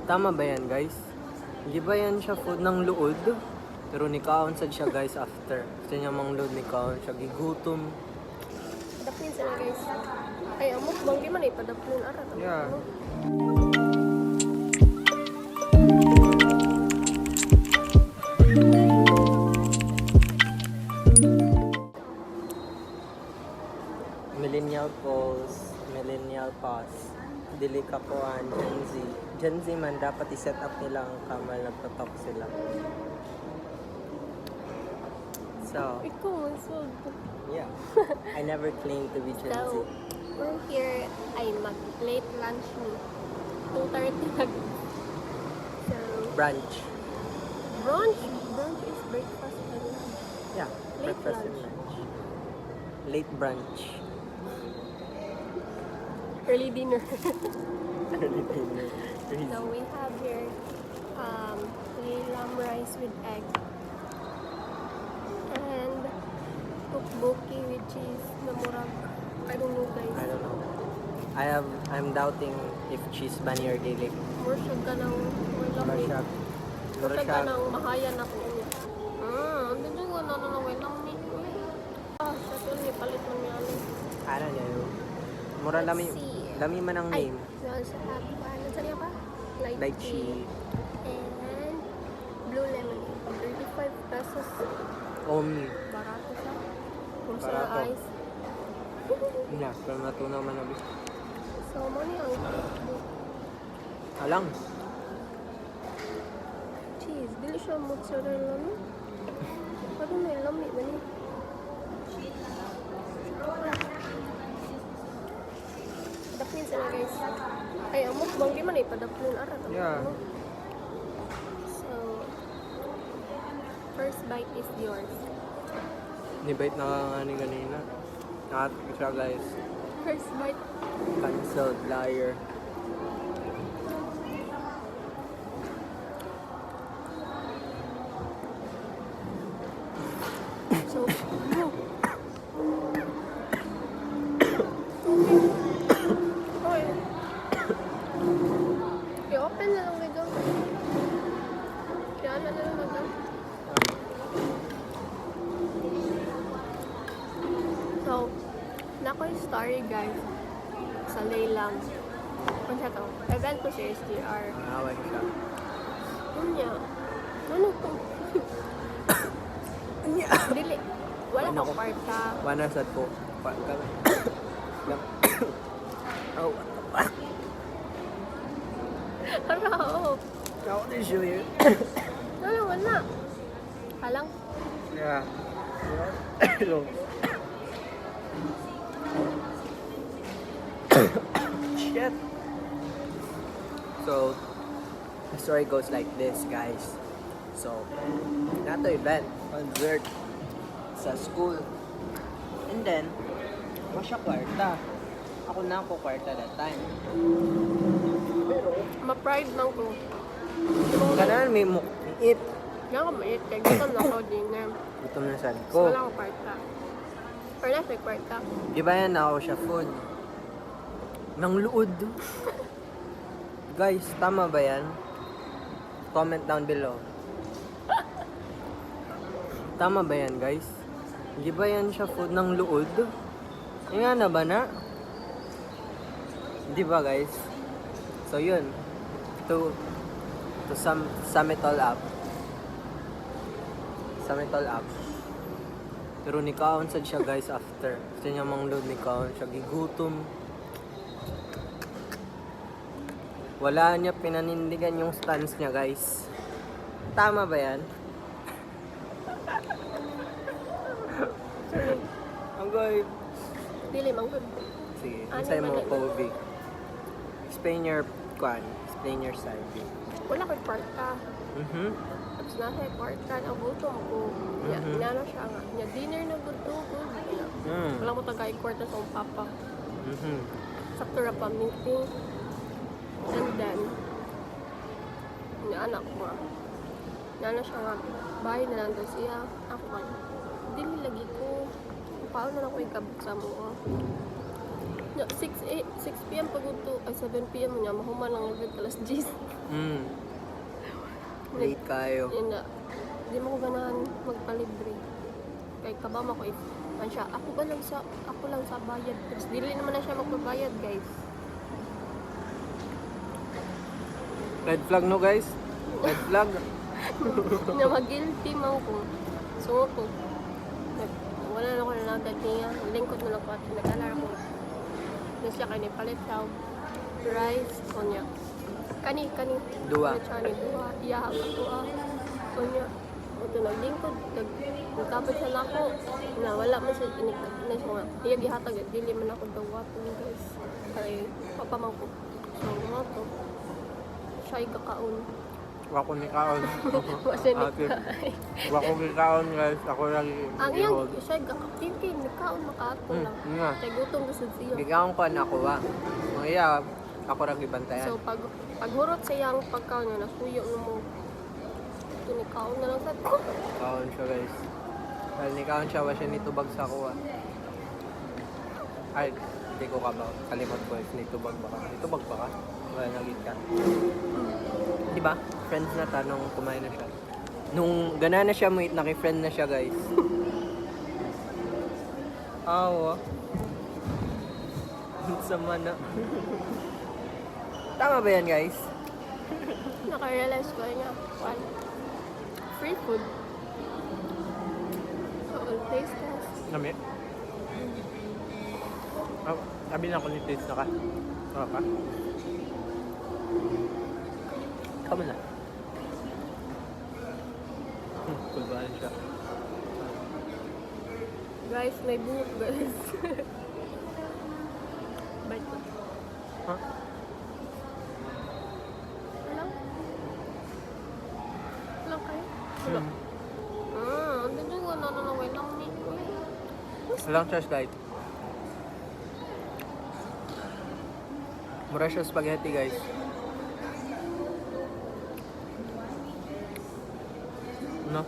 Tama ba yan, guys? Di ba yan siya food ng luod? Pero nikaon sad siya, guys, after. Kasi niya mang load nikaon siya. Gigutom. Padaplin sila guys. Ay, amok bang di man ay padaplin arat. Yeah. Millennial pause, millennial pause. Dili ka po ang Gen Z. Gen Z man, dapat i-set up nila ang kamal, nagtatalk sila. So, Ikaw, mansod. yeah. I never claimed to be Gen Z. So, we're here ay mag-late lunch ni. 2:30 nag. So, Brunch. brunch. Brunch is breakfast and lunch. Yeah, Late breakfast and lunch. lunch. Late brunch. Early dinner. Early dinner. Crazy. So, we have here lamb rice with egg. And tteokbokki with cheese na murag. I don't know guys. I don't know. I'm doubting if cheese bani or dili. More siya ka ng Mura lamig. siya. More Mura siya siya. ka ng mahayan ako niya. Hindi nyo nga na walang ni. Sa to ni palit man niya. I don't know. Mura lami. Let's see. Lami man ang Ay, name. we also have ano sa niya pa? Lychee. And blue lemonade. 35 pesos. Omni. Barato siya. Kung sa Barato. ice. Yeah, pero natunaw man na bis. So, money ang tteokbokki. Alang. Cheese. Dili siya mozzarella no? Ano na yung lami ba niya? Daplin sila guys. Ay, amok bang di man ay padaplin arat. Yeah. So, first bite is yours. Nibait na nga ganina. Nakatik siya, guys. First bite. Cancelled, liar. So, no. Okay. I-open na lang ito. Kaya na lang ito. So, nakoy story guys sa Leyland. Kung siya to, event ko sa STR. Away siya. Yun niya. Ano to? Dili. Wala Ano ko ko? kwarta. One sad ko. Oh, what the fuck? Harap. Ako din siya yun. Wala. Halang. Yeah. Hello. Shit. So, the story goes like this, guys. So, nato event, concert sa school. And then, wala siya kwarta. Ako na ako kwarta that time. Ma-pride lang ko. Kanan may mukit. Nga ka mait. Kaya gutom na ako dinner. Gutom na sad So, ko. wala ko kwarta. Or na may kwarta. Di ba yan ako siya food? Nang luod. Guys, tama ba yan? Comment down below. Tama ba yan, guys? Di ba yan siya food ng luod? Nga na ba na? Di ba, guys? So, yun. To sum it all up. Sum it all up. Pero nikaon sad siya, guys, after. Kasi niya mang load nikaon siya. Gigutom. Wala niya pinanindigan yung stance niya, guys. Tama ba yan? Ang good. Dili, manggod. Sige, Ano insay ba mo, yun? Kobe. Explain your Explain your side. Wala ko kwarta. Tapos nasa kwarta, nagutom ko. Nga siya nga. Nya dinner na good. Wala mo tagay kwarta sa akong papa. Sakto ra pa meeting. And then, anak ko. Nga siya nga. Bahay na lang doon siya. Ako man. Dili lagi ko. Paano na lang ko ikabot sa mo. 6 p.m. pagod to. Ay, 7 p.m. niya. Mahuman lang agad alas 10. Late kayo. Yun na. Hindi mo ko ganahan magpalibre. Kay kabama ko if man siya, ako lang sa bayad. Tapos dili naman na siya magbabayad, guys. Red flag no guys? Red flag. Na mag-guilty man ko. So ko. Wala na ako nalagad niya. Lingkod na lang ko at nag-alara ko. Na siya kayo palit siya. Rice, o niya. Kani. Dua. Siya ni dua. Iya, dua. O niya. O ito naglingkod. Nagkapit siya na ako. Na wala man siya. Na siya nga. Iya gihatag. Dili man ako daw po guys. Kaya papamang ko. So, mga to. Siya'y kakaon. Wako ni kaon. Wasa ni Okay. kaay. Wako ni kaon guys. Ako lang Ang iyang siya'y kakakin. Nakaon makato lang. nga. Kaya gutom gusto siya. Bigyan ko na ako ba? Mga iya, ako lang ibantayan. So, paghurot sa iyang pagkaon na nasuyo mo. Ito ni kaon na lang sa ko. Kaon siya guys. Dahil ni kaon siya, wala siya nitubag sa kuha. Ay, hindi ko kabaw. Kalimot ko if nitubag ba ka. Nitubag ba ka? Wala nagit ka. Di ba? Friends na ta nung kumain na siya. Nung gana na siya mo naki-friend na siya guys. Awa. Sama na. Tama ba yan guys? Nakarealize ko niya. Free food. So, all taste test. Nami? Oh, sabi na ako ni taste na ka. Sarap ka? Kama na. Kulbaan siya. Guys, may buhok guys. Bite ko. Ha? Alam? Alam kayo? Wala. Ang dito ko na wait lang ni. Walang trash guys. Mura siya spaghetti guys. No?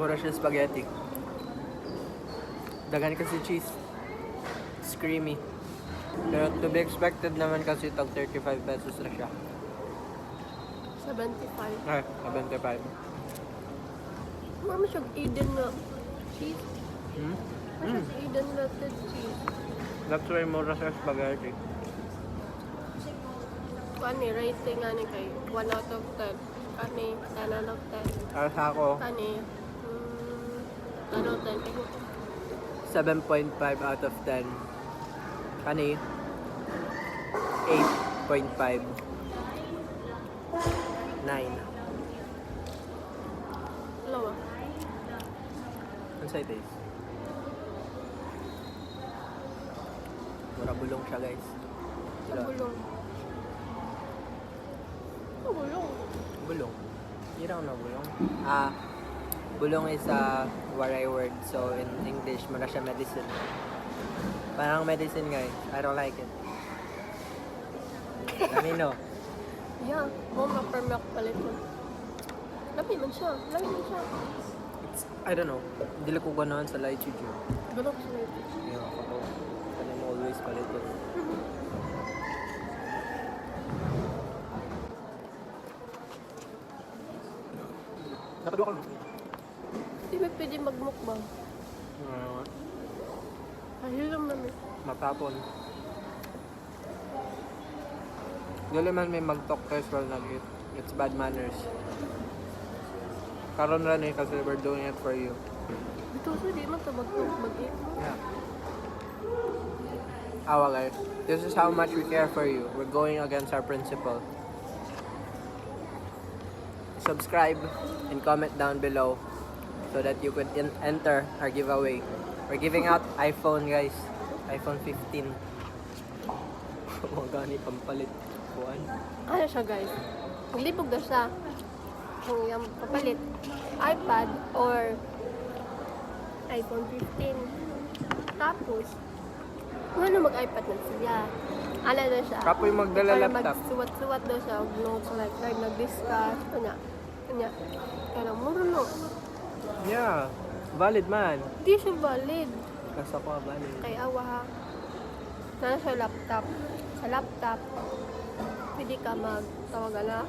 Mura siya spaghetti. Dagan kasi cheese. It's creamy. Pero to be expected naman kasi tag 35 pesos na siya. 75. Ay, 75. Mama siya Eden na cheese. Hmm? Mama siya Eden na cheese. That's why mura siya spaghetti. Kani, rating nga ni kay 1 out of 10. Kani, 10 out of 10. Para sa ako, Kani, 10 out of 10. Kaya 7.5 out of 10. Kani, 8.5. 9. dalawa. Ano sa'yo taste? Mura bulong siya guys. Bulong. Bulong. Bulong? Hindi raw na bulong. Bulong is a Waray word. So in English, mura siya medicine. Parang medicine guys. I don't like it. Lamino. Yeah, home na per milk palit mo. Labi man siya. It's, I don't know. Hindi ko ganahan sa lychee juice. Bulong siya na ito. Yeah, ako. Kanya mo always palit it. Nakadua ka. Di ba pwede magmukbang? Kahilam namin. Matapon. Dili man may mag-talk test while nag-eat. It's bad manners. Karon ra ni kasi we're doing it for you. Ito sa di man ito mag-eat. Yeah. Awa guys. This is how much we care for you. We're going against our principle. Subscribe and comment down below so that you could enter our giveaway. We're giving out iPhone guys. iPhone 15. Magani pampalit. Kuan. Ano siya guys? Maglibog daw siya. Kung yung papalit, iPad or iPhone 15. Tapos, ano mag-iPad na siya? Ano na siya? Kapoy magdala Or laptop. magsuwat-suwat daw siya. Notes like nag-discuss. Kanya. Kaya muro no. Yeah. Valid man. Hindi siya valid. Kasa ko valid. Kay awa ha. Nana siya laptop. Sa laptop, pwede di ka magtawag na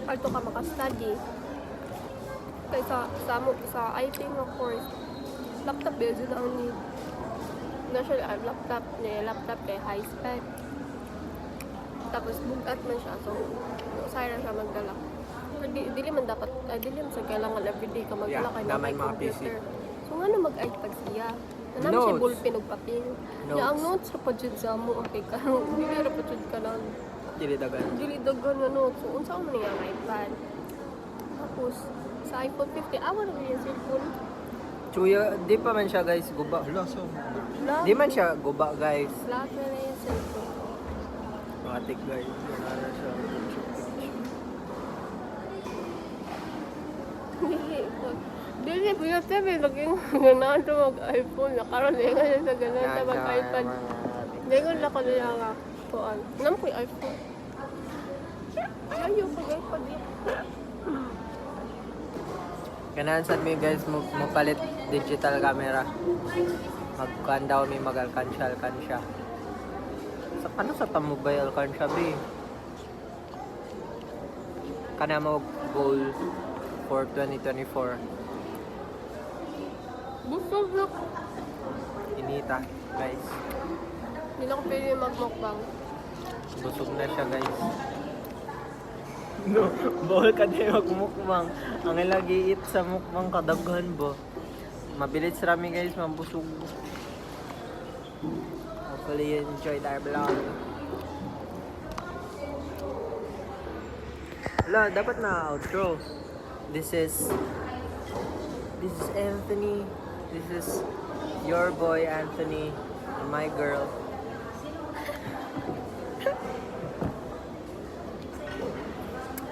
parto ka maka-study. Kaya sa IT nga course, laptop yun ang need. National laptop kay high spec. Tapos bugat man siya, so sayang siya magdala. Pero dili man dapat, dili man sa kailangan everyday ka magdala Yeah, kay naman may mga PC. computer. So nga na mag-iPad siya. Naman siya Notes. ballpen ug papel. Notes. Ya ang notes sa pajud sa mo okay ka. Dili ra pajud ka lang. Dili dagan. Dili daghan nga notes. So unsa man niya ang iPad. Tapos sa iPhone 50, awan na yung cellphone. Chuya, di pa man siya guys guba. Wala, so. Lahat Di man siya guba guys. lahat na yung cellphone. Matik guys. Wala na siya. Dili, pinatabi, naging ganahan sa mag-iPhone. Nakaroon na nga sa ganahan sa mag-iPad. Ngayon na ko nila nga. Kuan. Nam ko yung iPhone. Ayaw pag iPad yun. Kanahan sa mi guys mo palit digital camera. Magkuhan daw mi mag-alkansya. Sa ano sa tamubay alkansya bi? Kana mo goal for 2024. Busog na. Inita guys. Hindi na ko pwede mag-mukbang. Busog na siya guys. No, bawal ka din magmukbang. Ang ilagi eat sa mukbang kadaghan ba? Mabilis rami guys, mabusog. Hopefully you enjoyed our vlog. Wala, dapat na outro. This is Anthony. This is your boy Anthony and my girl.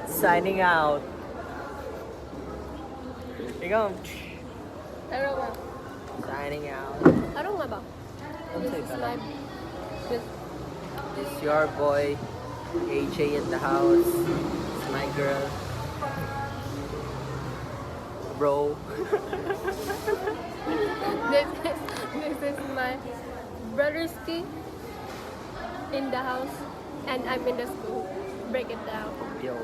Signing out. Ikaw. Ano nga? Signing out. Ano nga ba? Ano This sa'yo is ka live. This This is your boy AJ in the house. It's my girl. Bro. this is my brother's key in the house and I'm in the school. Break it down. Yo.